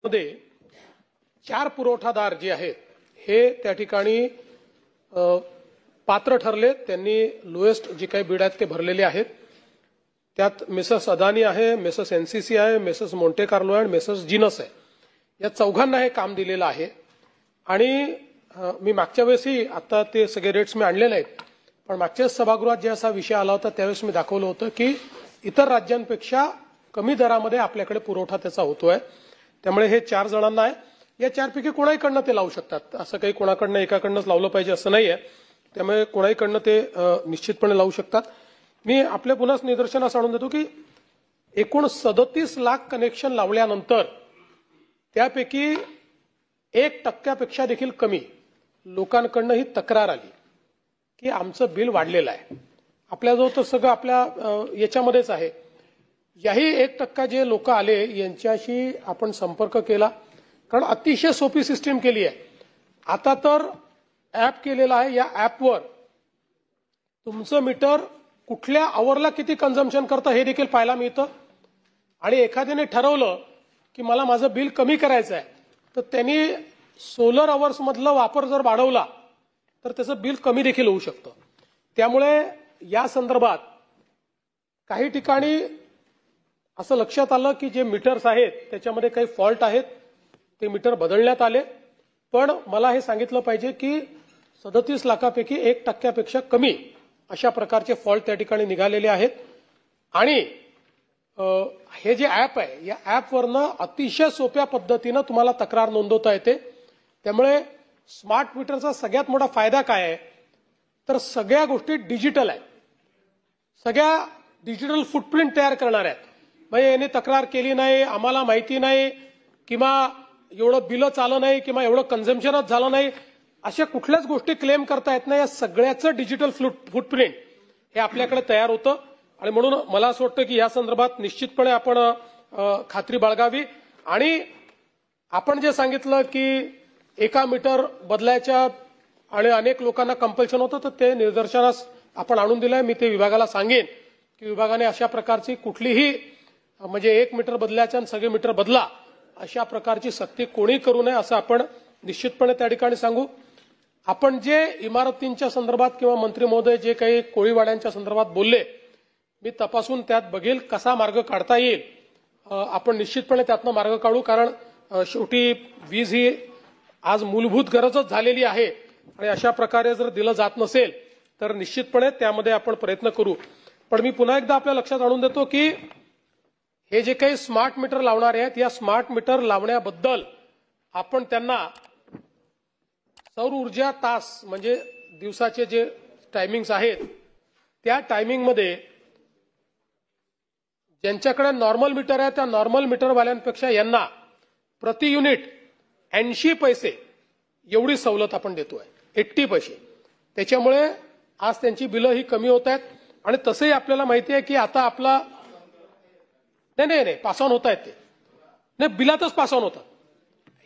मध्ये 4 पुरवठादार जे आहेत हे त्या ठिकाणी पात्र ठरले। त्यांनी लोएस्ट जे काही बीड आहेत ते भरलेले आहेत। त्यात मेसर्स अदानी आहे, मेसर्स एनसीसी आहे, मेसर्स मोंटे कार्लो आहे, मेसर्स जिनस आहे। या चौघांना हे काम दिलेलं आहे। आणि मी मागच्या वेळेसही आता ते सगळे रेट्स मी आणले नाहीत, पण मागच्या सभागृहात जे असा विषय आला होता त्यावेळेस मी दाखवलं होतं की इतर राज्यांपेक्षा कमी दरामध्ये आपल्याकडे पुरवठा त्याचा होतोय। त्यामुळे हे 4 जणांना आहे। या 4 पैकी कोणाहीकडनं ते लावू शकतात, असं काही कोणाकडनं एकाकडनंच लावलं पाहिजे असं नाहीये। त्यामुळे कोणाहीकडनं ते निश्चितपणे लावू शकतात। मी आपल्या पुन्हा निदर्शनास आणून देतो की एकूण 37 लाख कनेक्शन लावल्यानंतर त्यापैकी 1% देखील कमी लोकांकडनं ही तक्रार आली की आमचं बिल वाढलेलं आहे। आपल्याजवळ तर सगळं आपल्या याच्यामध्येच आहे। याही 1% जे लोक आले यांच्याशी आपण संपर्क केला, कारण अतिशय सोपी सिस्टीम केली आहे। आता तर ऍप केलेला आहे। या ऍपवर तुमचं मीटर कुठल्या आवरला किती कन्झम्पशन करतं हे देखील पाहायला मिळतं। आणि एखाद्याने ठरवलं की मला माझं बिल कमी करायचं आहे तर त्यांनी सोलर अवर्स मधला वापर जर वाढवला तर त्याचं बिल कमी देखील होऊ शकतं। त्यामुळे या संदर्भात काही ठिकाणी असं लक्षात आलं की जे मीटर्स आहेत त्याच्यामध्ये काही फॉल्ट आहेत, ते मीटर बदलण्यात आले। पण मला हे सांगितलं पाहिजे की 37 लाखापैकी 1% कमी अशा प्रकारचे फॉल्ट त्या ठिकाणी निघालेले आहेत। आणि हे जे ऍप आहे या ऍपवरनं अतिशय सोप्या पद्धतीनं तुम्हाला तक्रार नोंदवता येते। त्यामुळे स्मार्ट मीटरचा सगळ्यात मोठा फायदा काय आहे तर सगळ्या गोष्टी डिजिटल आहेत, सगळ्या डिजिटल फुटप्रिंट तयार करणार आहेत। म्हणजे याने तक्रार केली नाही, आम्हाला माहिती नाही, किंवा एवढं बिलच आलं नाही, किंवा एवढं कन्झम्पशनच झालं नाही, अशा कुठल्याच गोष्टी क्लेम करता येत नाही। या सगळ्याचं डिजिटल फुटप्रिंट हे आपल्याकडे तयार होतं। आणि म्हणून मला असं वाटतं की या संदर्भात निश्चितपणे आपण खात्री बाळगावी। आणि आपण जे सांगितलं की एका मीटर बदलायच्या आणि अनेक लोकांना कंपल्शन होतं तर ते निदर्शनास आपण आणून दिलंय। मी ते विभागाला सांगेन की विभागाने अशा प्रकारची कुठलीही म्हणजे 1 मीटर बदलायचं आणि सगळे मीटर बदला अशा प्रकारची सक्ती कोणी करू नये असं आपण निश्चितपणे त्या ठिकाणी सांगू। आपण जे इमारतींच्या संदर्भात किंवा मंत्री महोदय जे काही कोळीवाड्यांच्या संदर्भात बोलले मी तपासून त्यात बघेल कसा मार्ग काढता येईल। आपण निश्चितपणे त्यातनं मार्ग काढू, कारण शेवटी वीज ही आज मूलभूत गरजच झालेली आहे आणि अशा प्रकारे जर दिलं जात नसेल तर निश्चितपणे त्यामध्ये आपण प्रयत्न करू। पण मी पुन्हा एकदा आपल्या लक्षात आणून देतो की हे जे काही स्मार्ट मीटर लावणारे आहेत या स्मार्ट मीटर लावण्याबद्दल आपण त्यांना सौर ऊर्जा तास म्हणजे दिवसाचे जे टायमिंग्स आहेत त्या टायमिंगमध्ये ज्यांच्याकडे नॉर्मल मीटर आहे त्या नॉर्मल मीटरवाल्यांपेक्षा यांना प्रति युनिट 80 पैसे एवढी सवलत आपण देतोय, 80 पैसे। त्याच्यामुळे आज त्यांची बिलं ही कमी होत आहेत। आणि तसंही आपल्याला माहिती आहे की आता आपला नाही पास ऑन होत आहेत, ते नाही बिलातच पास ऑन होतात।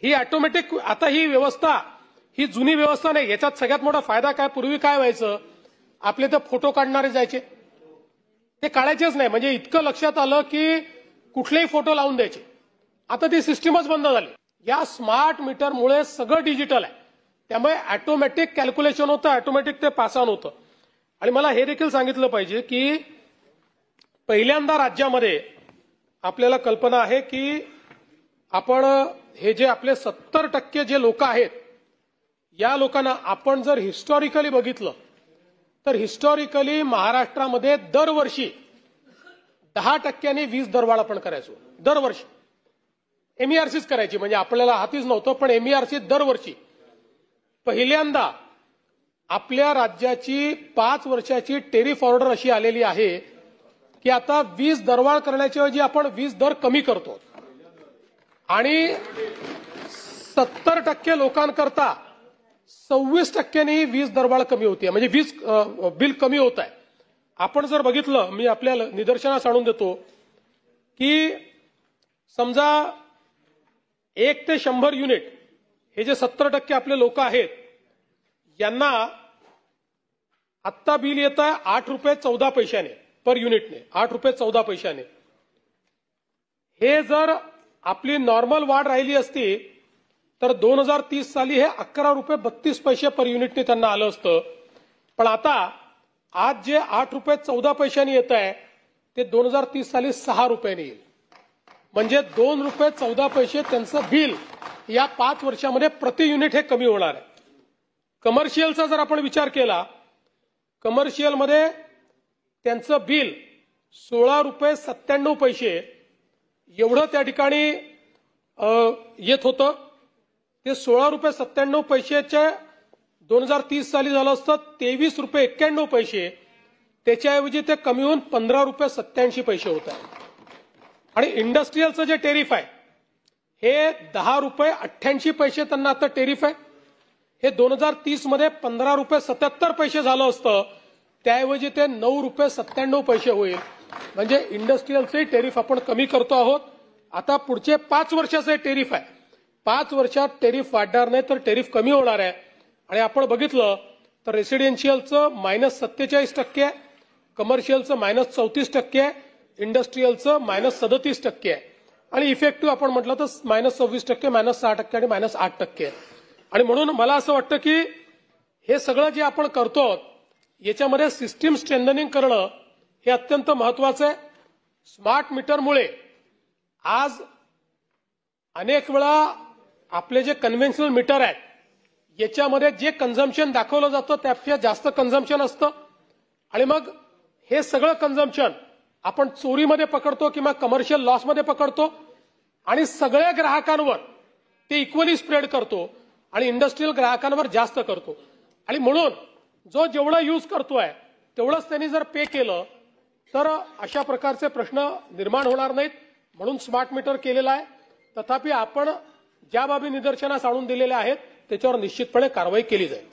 ही ऑटोमॅटिक आता ही व्यवस्था ही जुनी व्यवस्था नाही। याच्यात सगळ्यात मोठा फायदा काय, पूर्वी काय व्हायचं आपले तर फोटो काढणारे जायचे, ते काढायचेच नाही, म्हणजे इतकं लक्षात आलं की कुठलेही फोटो लावून द्यायचे। आता ती सिस्टीमच बंद झाली। या स्मार्ट मीटरमुळे सगळं डिजिटल आहे, त्यामुळे ऑटोमॅटिक कॅल्क्युलेशन होतं, ऑटोमॅटिक ते पास ऑन होतं। आणि मला हे देखील सांगितलं पाहिजे की पहिल्यांदा राज्यामध्ये आपल्याला कल्पना आहे की आपण हे जे आपले 70% जे लोक आहेत या लोकांना आपण जर हिस्टॉरिकली बघितलं तर हिस्टॉरिकली महाराष्ट्रामध्ये दरवर्षी 10% वीज दरवाढ आपण करायचो। दरवर्षी एमईआरसीच करायची, म्हणजे आपल्याला हातीच नव्हतं, पण एमईआरसी दरवर्षी। पहिल्यांदा आपल्या राज्याची 5 वर्षाची टेरिफ ऑर्डर अशी आलेली आहे की आता वीज दरवाढ करण्याच्या ऐवजी आपण वीज दर कमी करतो आणि 70% लोकांकरता 26% वीज दरवाढ कमी होते, म्हणजे वीज बिल कमी होत आहे। आपण जर बघितलं, मी आपल्याला निदर्शनास आणून देतो की समजा 1 ते 100 युनिट हे जे 70% आपले लोक आहेत यांना आत्ता बिल येत आहे 8 रुपये 14 पैशाने पर युनिटने, 8 रुपये 14 पैशाने। हे जर आपली नॉर्मल वाढ राहिली असती तर 2030 साली हे 11 रुपये 32 पैसे पर युनिटने त्यांना आलं असतं. पण आता आज जे 8 रुपये 14 पैशांनी येत आहे ते 2030 साली 6 रुपयांनी येईल. म्हणजे 2 रुपये 14 पैसे त्यांचं बिल या 5 वर्षामध्ये प्रति युनिट हे कमी होणार आहे. कमर्शियलचा जर आपण विचार केला, कमर्शियलमध्ये त्यांचं बिल 16 रुपये 97 पैसे एवढं त्या ठिकाणी येत होतं. ते 16 रुपये 97 पैशाच्या 2030 साली झालं असतं 23 रुपये 91 पैसे. त्याच्याऐवजी ते कमी होऊन 15 रुपये 87 पैसे होत आहे. आणि इंडस्ट्रीयलचं जे टेरिफ आहे हे 10 रुपये 88 पैसे त्यांना आता टेरिफ आहे. हे 2030 मध्ये 15 रुपये 77 पैसे झालं असतं, त्याऐवजी ते 9 रुपये 97 पैसे होईल. म्हणजे इंडस्ट्रीयलचे टेरिफ आपण कमी करतो आहोत. आता पुढचे 5 वर्षाचे टेरिफ आहे. 5 वर्षात टेरिफ वाढणार नाही तर टेरिफ कमी होणार आहे. आणि आपण बघितलं तर रेसिडेन्शियलचं -47% आहे, कमर्शियलचं -34% आहे, इंडस्ट्रीयलचं -37% आहे. आणि इफेक्टिव्ह आपण म्हटलं तर -26%, -6% आणि -8% आहे. आणि म्हणून मला असं वाटतं की हे सगळं जे आपण करतो याच्यामध्ये सिस्टीम स्ट्रेंथनिंग करणं हे अत्यंत महत्वाचं आहे. स्मार्ट मीटरमुळे आज अनेक वेळा आपले जे कन्व्हेन्शनल मीटर आहेत याच्यामध्ये जे कन्झम्पशन दाखवलं जातं त्यापेक्षा जास्त कन्झम्पशन असतं. आणि मग हे सगळं कन्झम्पशन आपण चोरीमध्ये पकडतो किंवा कमर्शियल लॉसमध्ये पकडतो आणि सगळ्या ग्राहकांवर ते इक्वली स्प्रेड करतो आणि इंडस्ट्रीयल ग्राहकांवर जास्त करतो. आणि म्हणून जो जेवढा यूज करतोय तेवढंच त्यांनी जर पे केलं तर अशा प्रकारचे प्रश्न निर्माण होणार नाहीत. म्हणून स्मार्ट मीटर केलेलं आहे. तथापि आपण ज्या बाबी निदर्शनास आणून दिलेल्या आहेत त्याच्यावर निश्चितपणे कारवाई केली जाईल.